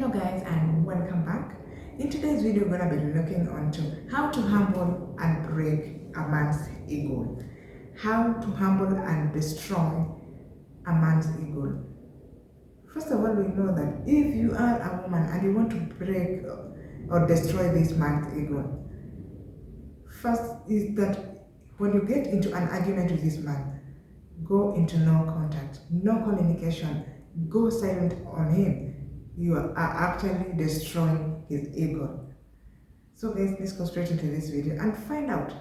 Hello guys and welcome back. In today's video we're going to be looking onto how to humble and break a man's ego. How to humble and destroy a man's ego. First of all, we know that if you are a woman and you want to break or destroy this man's ego, first is that when you get into an argument with this man, go into no contact, no communication, go silent on him. You are actually destroying his ego. So guys, let's go straight into this video and find out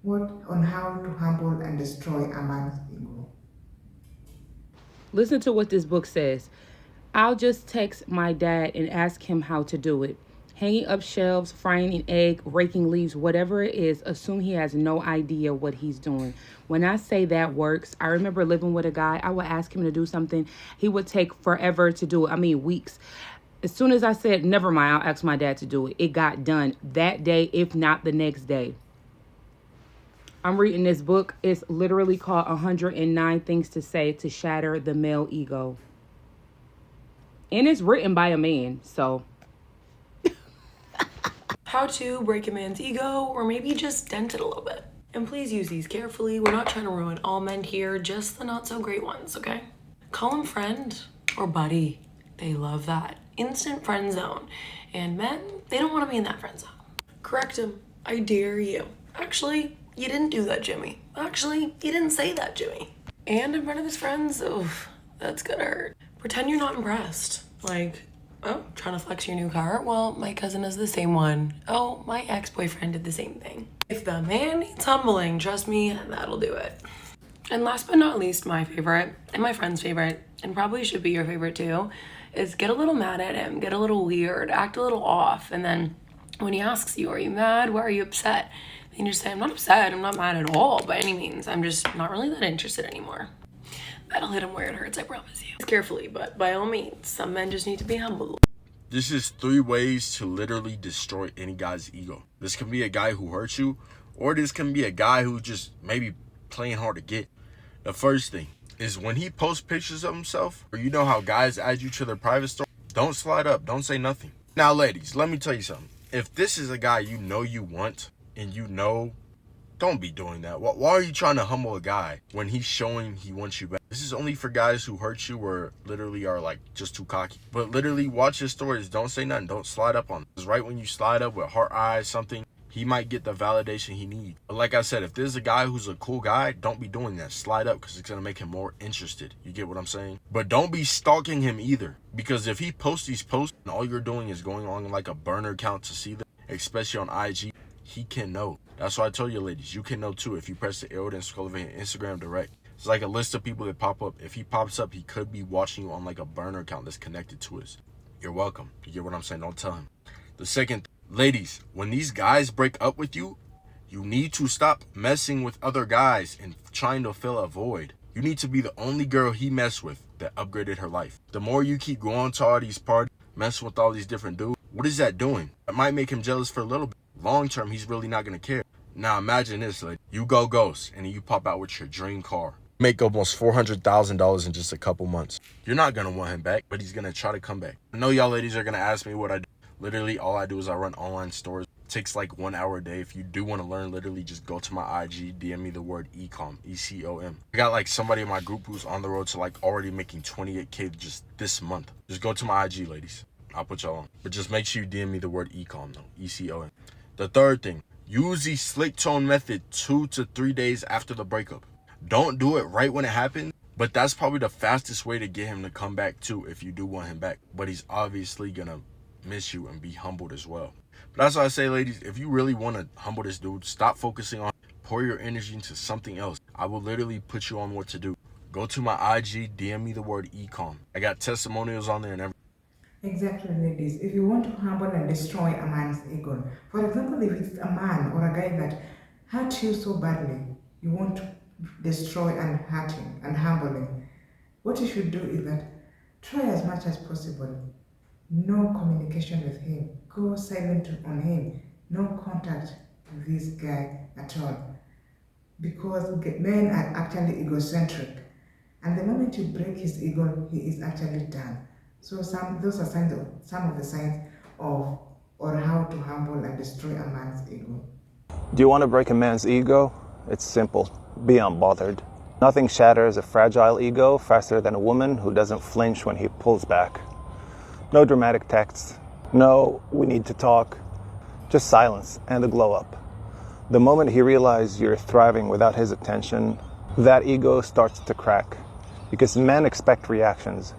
on how to humble and destroy a man's ego. Listen to what this book says. I'll just text my dad and ask him how to do it. Hanging up shelves, frying an egg, raking leaves, whatever it is, assume he has no idea what he's doing. When I say that works, I remember living with a guy. I would ask him to do something. He would take forever to do it. I mean, weeks. As soon as I said, never mind, I'll ask my dad to do it, it got done that day, if not the next day. I'm reading this book. It's literally called 109 Things to Say to Shatter the Male Ego. And it's written by a man, so. How to break a man's ego, or maybe just dent it a little bit. And please use these carefully. We're not trying to ruin all men here, just the not so great ones, okay? Call him friend or buddy. They love that. Instant friend zone. And men, they don't want to be in that friend zone. Correct him. I dare you. Actually, you didn't do that, Jimmy. Actually, you didn't say that, Jimmy. And in front of his friends, oof, that's gonna hurt. Pretend you're not impressed. Like, oh, trying to flex your new car? Well, my cousin has the same one. Oh, my ex-boyfriend did the same thing. If the man needs humbling, trust me, that'll do it. And last but not least, my favorite, and my friend's favorite, and probably should be your favorite too, is get a little mad at him, get a little weird, act a little off, and then when he asks you, are you mad? Why are you upset? Then you just say, I'm not upset, I'm not mad at all by any means. I'm just not really that interested anymore. That'll hit him where it hurts, I promise you. Carefully, but by all means, some men just need to be humble. This is 3 ways to literally destroy any guy's ego. This can be a guy who hurts you, or this can be a guy who just maybe playing hard to get. The first thing is when he posts pictures of himself, or you know how guys add you to their private story, don't slide up, don't say nothing. Now ladies, let me tell you something. If this is a guy you know you want, and you know, don't be doing that. Why are you trying to humble a guy when he's showing he wants you back? This is only for guys who hurt you or literally are like just too cocky. But literally watch his stories, don't say nothing, don't slide up on him. Because right when you slide up with heart eyes, something, he might get the validation he needs. But like I said, if there's a guy who's a cool guy, don't be doing that. Slide up because it's going to make him more interested. You get what I'm saying? But don't be stalking him either. Because if he posts these posts and all you're doing is going on like a burner account to see them, especially on IG, he can know. That's why I told you ladies, you can know too if you press the arrow and scroll over here Instagram direct. It's like a list of people that pop up. If he pops up, he could be watching you on like a burner account that's connected to us. You're welcome. You get what I'm saying? Don't tell him. The second, ladies, when these guys break up with you, you need to stop messing with other guys and trying to fill a void. You need to be the only girl he messed with that upgraded her life. The more you keep going to all these parties, messing with all these different dudes, what is that doing? It might make him jealous for a little bit. Long term, he's really not going to care. Now imagine this, like you go ghost and then you pop out with your dream car. Make almost $400,000 in just a couple months. You're not going to want him back, but he's going to try to come back. I know y'all ladies are going to ask me what I do. Literally, all I do is I run online stores. It takes like 1 hour a day. If you do want to learn, literally just go to my IG, DM me the word ecom, E-C-O-M. I got like somebody in my group who's on the road to like already making 28K just this month. Just go to my IG, ladies. I'll put y'all on. But just make sure you DM me the word ecom though, E-C-O-M. The third thing, use the slick tone method 2 to 3 days after the breakup. Don't do it right when it happens, but that's probably the fastest way to get him to come back too if you do want him back. But he's obviously gonna miss you and be humbled as well. But that's why I say, ladies, if you really want to humble this dude, stop focusing on, pour your energy into something else. I will literally put you on what to do. Go to my IG, DM me the word ecom. I got testimonials on there and everything. Exactly, ladies. If you want to humble and destroy a man's ego, for example, if it's a man or a guy that hurt you so badly, you want to destroy and hurt him and humble him, what you should do is that try as much as possible. No communication with him. Go silent on him. No contact with this guy at all. Because men are actually egocentric. And the moment you break his ego, he is actually done. So those are some of the signs of or how to humble and destroy a man's ego. Do you want to break a man's ego? It's simple. Be unbothered. Nothing shatters a fragile ego faster than a woman who doesn't flinch when he pulls back. No dramatic texts. No, we need to talk. Just silence and a glow up. The moment he realizes you're thriving without his attention, that ego starts to crack. Because men expect reactions.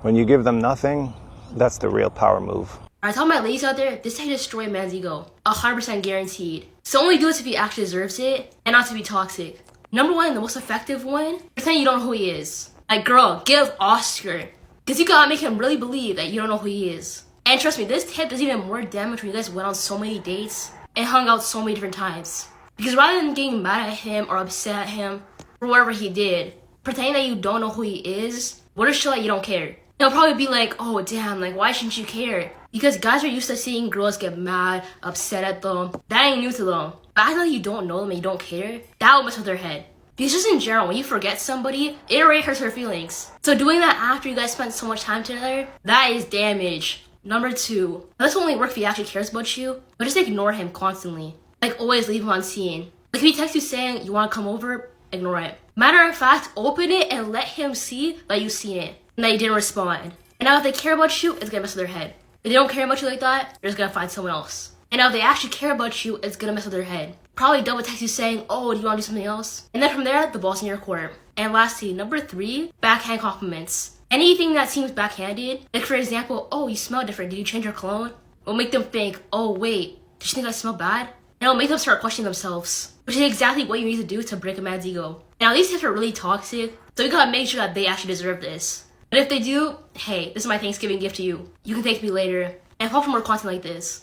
When you give them nothing, that's the real power move. I tell my ladies out there, this is how you destroy a man's ego. 100% guaranteed. So only do this if he actually deserves it, and not to be toxic. Number one, the most effective one, pretend you don't know who he is. Like, girl, give Oscar. Because you gotta make him really believe that you don't know who he is. And trust me, this tip does even more damage when you guys went on so many dates and hung out so many different times. Because rather than getting mad at him or upset at him for whatever he did, pretending that you don't know who he is, will just show that you don't care. He'll probably be like, oh damn, like why shouldn't you care? Because guys are used to seeing girls get mad, upset at them. That ain't new to them. But acting like you don't know them and you don't care, that will mess with their head. Because just in general, when you forget somebody, it already hurts their feelings. So doing that after you guys spent so much time together, that is damage. Number two, this will only work if he actually cares about you, but just ignore him constantly. Like always leave him unseen. Like if he texts you saying you want to come over, ignore it. Matter of fact, open it and let him see that you've seen it and that you didn't respond. And now if they care about you, it's gonna mess with their head. If they don't care about you like that, they're just gonna find someone else. And now if they actually care about you, it's gonna mess with their head. Probably double text you saying, oh, do you want to do something else? And then from there, the ball's in your court. And lastly, number three, backhand compliments. Anything that seems backhanded, like for example, oh, you smell different, did you change your cologne? Will make them think, oh wait, did you think I smell bad? And it'll make them start questioning themselves, which is exactly what you need to do to break a man's ego. Now these tips are really toxic, so you gotta make sure that they actually deserve this. But if they do, hey, this is my Thanksgiving gift to you. You can thank me later, and follow for more content like this.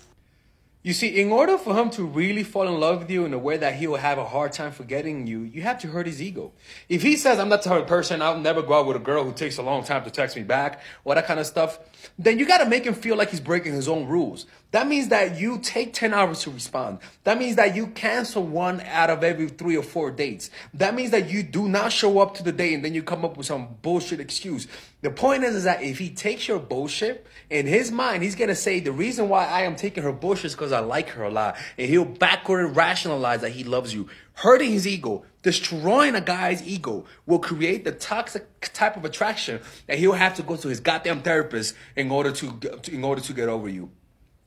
You see, in order for him to really fall in love with you in a way that he will have a hard time forgetting you, you have to hurt his ego. If he says, I'm that type of person, I'll never go out with a girl who takes a long time to text me back, all that kind of stuff, then you got to make him feel like he's breaking his own rules. That means that you take 10 hours to respond. That means that you cancel one out of every 3 or 4 dates. That means that you do not show up to the date and then you come up with some bullshit excuse. The point is that if he takes your bullshit, in his mind, he's going to say, the reason why I am taking her bullshit is because I like her a lot. And he'll backward rationalize that he loves you. Hurting his ego, destroying a guy's ego will create the toxic type of attraction that he'll have to go to his goddamn therapist in order to get over you.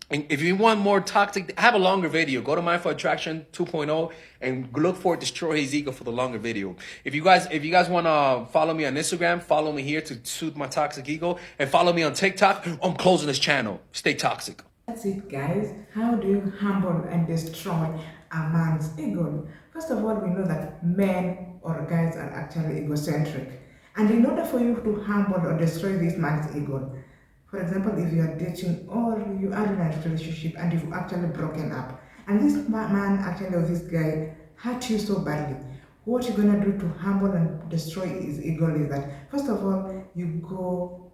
And if you want more toxic, I have a longer video. Go to Mindful Attraction 2.0 and look for Destroy His Ego for the longer video. If you guys want to follow me on Instagram, follow me here to soothe my toxic ego. And follow me on TikTok. I'm closing this channel. Stay toxic. That's it, guys. How do you humble and destroy a man's ego? First of all, we know that men or guys are actually egocentric. And in order for you to humble or destroy this man's ego, for example, if you are dating or you are in a relationship and you've actually broken up, and this man actually or this guy hurt you so badly, what you're gonna do to humble and destroy his ego is that, first of all, you go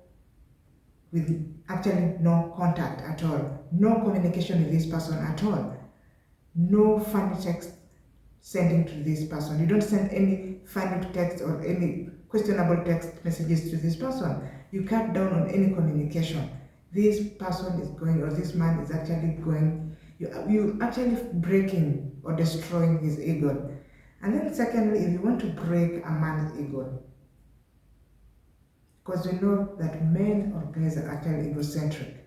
with actually no contact at all, no communication with this person at all, no funny text sending to this person. You don't send any funny text or any questionable text messages to this person. You cut down on any communication. This person is going, or this man is actually going, you actually breaking or destroying his ego. And then secondly, if you want to break a man's ego, because we know that men or guys are actually egocentric.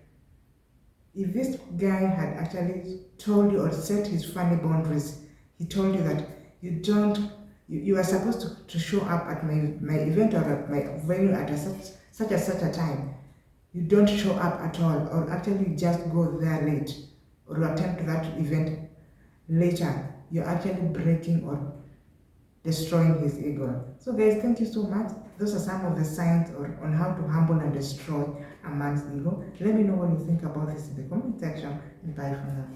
If this guy had actually told you or set his funny boundaries, he told you that you are supposed to show up at my event or at my venue at such a time. You don't show up at all, or actually just go there late, or attempt that event later. You're actually breaking or destroying his ego. So guys, thank you so much. Those are some of the signs on how to humble and destroy a man's ego. Let me know what you think about this in the comment section, and bye for now.